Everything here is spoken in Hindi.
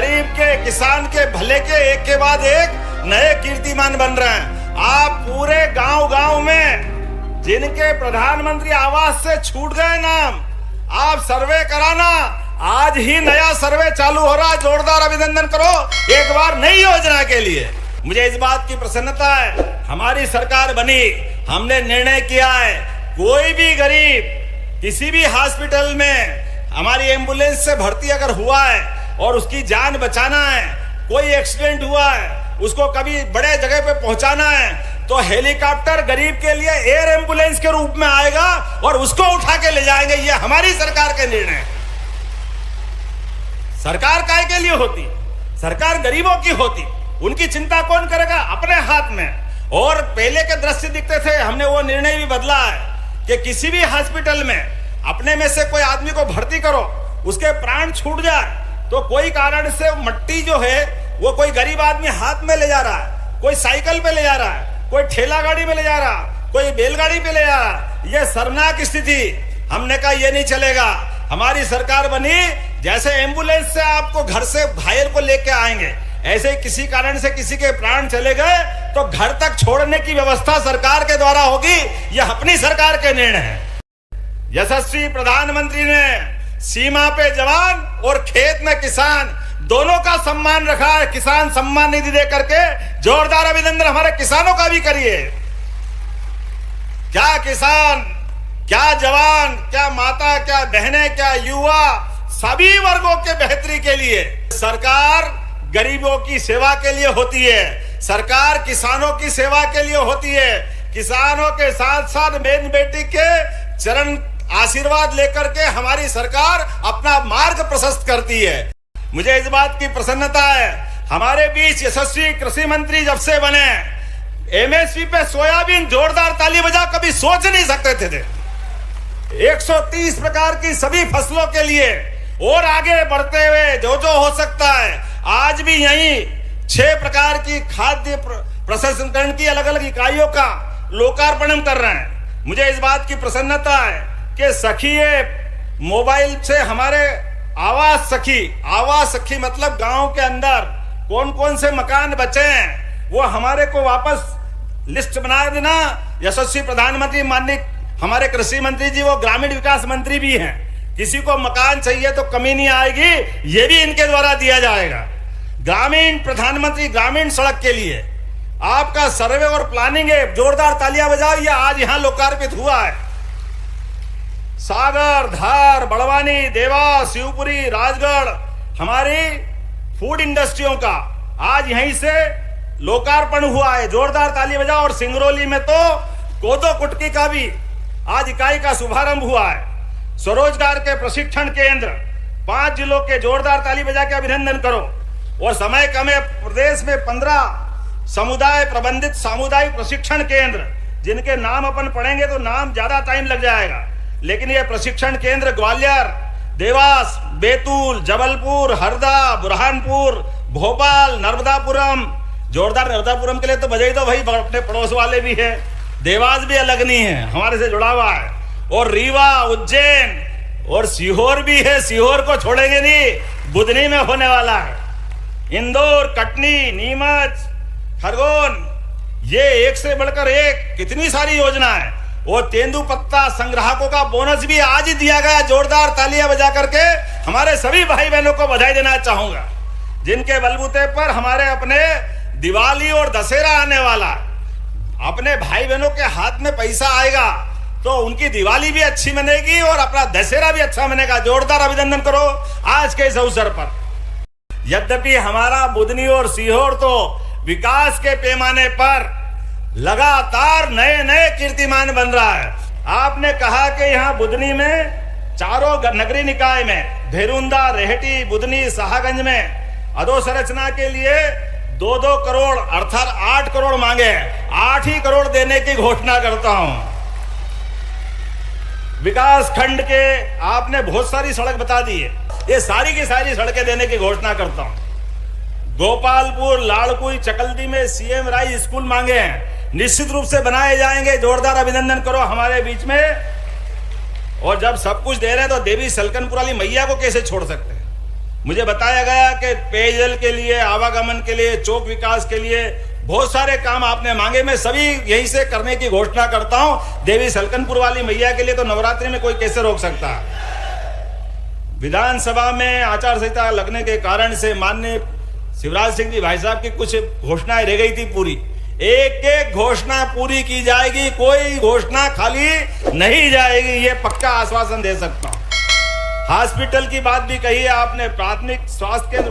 गरीब के, किसान के भले के एक के बाद एक नए कीर्तिमान बन रहे हैं। आप पूरे गांव-गांव में जिनके प्रधानमंत्री आवास से छूट गए नाम, आप सर्वे कराना। आज ही नया सर्वे चालू हो रहा है, जोरदार अभिनंदन करो एक बार नई योजना के लिए। मुझे इस बात की प्रसन्नता है, हमारी सरकार बनी, हमने निर्णय किया है कोई भी गरीब किसी भी हॉस्पिटल में हमारी एम्बुलेंस से भर्ती अगर हुआ है और उसकी जान बचाना है, कोई एक्सीडेंट हुआ है, उसको कभी बड़े जगह पे पहुंचाना है, तो हेलीकॉप्टर गरीब के लिए एयर एम्बुलेंस के रूप में आएगा और उसको उठा के ले जाएंगे। ये हमारी सरकार के निर्णय। सरकार काय के लिए होती? सरकार गरीबों की होती। उनकी चिंता कौन करेगा? अपने हाथ में। और पहले के दृश्य दिखते थे, हमने वो निर्णय भी बदला है कि किसी भी हॉस्पिटल में अपने में से कोई आदमी को भर्ती करो, उसके प्राण छूट जाए तो कोई कारण से मट्टी जो है वो कोई गरीब आदमी हाथ में ले जा रहा है, कोई साइकिल पे ले जा रहा है, कोई ठेला गाड़ी में ले जा रहा, कोई बैलगाड़ी पे ले जा रहा। ये शर्मनाक स्थिति। हमने कहा ये नहीं चलेगा। हमारी सरकार बनी, जैसे एम्बुलेंस से आपको घर से घायल को लेके आएंगे, ऐसे ही किसी कारण से किसी के प्राण चले गए तो घर तक छोड़ने की व्यवस्था सरकार के द्वारा होगी। यह अपनी सरकार के निर्णय है। यशस्वी प्रधानमंत्री ने सीमा पे जवान और खेत में किसान दोनों का सम्मान रखा है। किसान सम्मान निधि दे करके जोरदार अभिनंदन हमारे किसानों का भी करिए। क्या किसान, क्या जवान, क्या माता, क्या बहनें, क्या युवा, सभी वर्गों के बेहतरी के लिए सरकार गरीबों की सेवा के लिए होती है। सरकार किसानों की सेवा के लिए होती है। किसानों के साथ साथ बहन बेटी के चरण आशीर्वाद लेकर के हमारी सरकार अपना मार्ग प्रशस्त करती है। मुझे इस बात की प्रसन्नता है, हमारे बीच यशस्वी कृषि मंत्री जब से बने, एमएसपी पे सोयाबीन जोरदार ताली बजा कभी सोच नहीं सकते थे। 130 प्रकार की सभी फसलों के लिए और आगे बढ़ते हुए जो जो हो सकता है, आज भी यही 6 प्रकार की खाद्य प्रसंस्करण की अलग अलग इकाइयों का लोकार्पण हम कर रहे हैं। मुझे इस बात की प्रसन्नता है कि सखी मोबाइल से हमारे आवास सखी मतलब गांव के अंदर कौन कौन से मकान बचे हैं वो हमारे को वापस लिस्ट बना देना। यशस्वी प्रधानमंत्री माननीय हमारे कृषि मंत्री जी वो ग्रामीण विकास मंत्री भी हैं। किसी को मकान चाहिए तो कमी नहीं आएगी, ये भी इनके द्वारा दिया जाएगा। ग्रामीण प्रधानमंत्री ग्रामीण सड़क के लिए आपका सर्वे और प्लानिंग है, जोरदार तालियां बजाओ। ये आज यहां लोकार्पित हुआ है। सागर, धार, बड़वानी, देवास, शिवपुरी, राजगढ़ हमारी फूड इंडस्ट्रियों का आज यहीं से लोकार्पण हुआ है। जोरदार ताली बजाओ। और सिंगरौली में तो कोदो कुटकी का भी आज इकाई का शुभारंभ हुआ है। स्वरोजगार के प्रशिक्षण केंद्र 5 जिलों के जोरदार ताली बजा के अभिनंदन करो। और समय कम है, प्रदेश में 15 समुदाय प्रबंधित सामुदायिक प्रशिक्षण केंद्र जिनके नाम अपन पढ़ेंगे तो नाम ज्यादा टाइम लग जाएगा, लेकिन ये प्रशिक्षण केंद्र ग्वालियर, देवास, बैतूल, जबलपुर, हरदा, बुरहानपुर, भोपाल, नर्मदापुरम। जोरदार नर्मदापुरम के लिए तो बजाई दो भाई, अपने पड़ोस वाले भी है। देवास भी अलग नहीं है, हमारे से जुड़ा हुआ है। और रीवा, उज्जैन और सीहोर भी है, सीहोर को छोड़ेंगे नहीं, बुधनी में होने वाला है। इंदौर, कटनी, नीमच, खरगोन, ये एक से बढ़कर एक कितनी सारी योजना है। और तेंदुपत्ता संग्राहकों का बोनस भी आज ही दिया गया। जोरदार तालियां बजा करके हमारे सभी भाई बहनों को बधाई देना चाहूंगा, जिनके बलबूते पर हमारे अपने दिवाली और दशहरा आने वाला। अपने भाई बहनों के हाथ में पैसा आएगा तो उनकी दिवाली भी अच्छी मनेगी और अपना दशहरा भी अच्छा मनेगा। जोरदार अभिनंदन करो आज के इस अवसर पर। यद्यपि हमारा बुधनी और सीहोर तो विकास के पैमाने पर लगातार नए नए कीर्तिमान बन रहा है। आपने कहा कि यहाँ बुधनी में चारों नगरीय निकाय में भेरुंदा, रेहटी, बुधनी, शाहगंज में अधोसंरचना के लिए 2-2 करोड़ अर्थात 8 करोड़ मांगे। 8 ही करोड़ देने की घोषणा करता हूं। विकास खंड के आपने बहुत सारी सड़क बता दी है, ये सारी की सारी सड़कें देने की घोषणा करता हूं। गोपालपुर, लाड़कुई, चकल्दी में सीएम राइज स्कूल मांगे हैं, निश्चित रूप से बनाए जाएंगे। जोरदार अभिनंदन करो हमारे बीच में। और जब सब कुछ दे रहे हैं तो देवी सलकनपुर वाली मैया को कैसे छोड़ सकते हैं। मुझे बताया गया कि पेयजल के लिए, आवागमन के लिए, चौक विकास के लिए बहुत सारे काम आपने मांगे। मैं सभी यहीं से करने की घोषणा करता हूं। देवी सलकनपुर वाली मैया के लिए तो नवरात्रि में कोई कैसे रोक सकता। विधानसभा में आचार संहिता लगने के कारण से माननीय शिवराज सिंह जी भाई साहब की कुछ घोषणाएं रह गई थी पूरी। एक एक घोषणा पूरी की जाएगी, कोई घोषणा खाली नहीं जाएगी, ये पक्का आश्वासन दे सकता हूं। हॉस्पिटल की बात भी कही है आपने, प्राथमिक स्वास्थ्य केंद्र